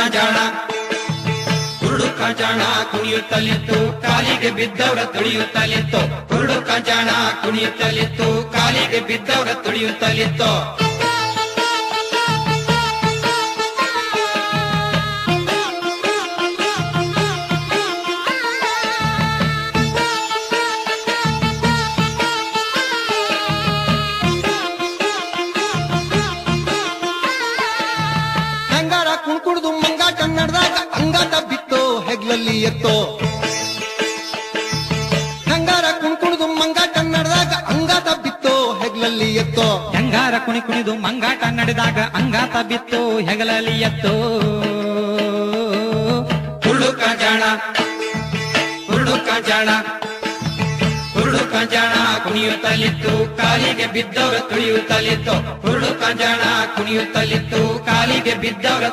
ಜಾಣ ಕುರುಡುಕ ಜಾಣ ಕುಣಿಯುತ್ತಲಿತ್ತು ಕಾಲಿಗೆ ಬಿದ್ದವರ ತುಳಿಯುತ್ತಲಿತ್ತು ಕುರುಡುಕ ಜಾಣ ಕುಣಿಯುತ್ತಲಿತ್ತು ಕಾಲಿಗೆ ಬಿದ್ದವರ ತುಳಿಯುತ್ತಲಿತ್ತು ಕುಣಿದು ಮಂಗಾಟ ನಡೆದಾಗ ಅಂಗಾತ ಬಿತ್ತೋ ಹೆಗ್ಲಲ್ಲಿ ಎತ್ತೋ ಹೆಂಗಾರ ಕುಣಿದು ಮಂಗಾಟ ನಡೆದಾಗ ಅಂಗಾತ ಬಿತ್ತೋ ಹೆಗ್ಲಲ್ಲಿ ಎತ್ತೋ ಹೆಂಗಾರ ಕುಣಿದು ಮಂಗಾಟ ನಡೆದಾಗ ಅಂಗಾತ ಬಿತ್ತು ಹೆಗಲಲ್ಲಿ ಎತ್ತೋ ಕುರುಡುಕ ಜಾಣ ಕುರುಡುಕ ಜಾಣ ಕುರುಡುಕ ಜಾಣ ಕುಣಿಯುತ್ತಲಿತ್ತು ಕಾಲಿಗೆ ಬಿದ್ದವರ ತುಳಿಯುತ್ತಲಿತ್ತು ಕುರುಡುಕ ಜಾಣ ಕುಣಿಯುತ್ತಲಿತ್ತು ಕಾಲಿಗೆ ಬಿದ್ದವರ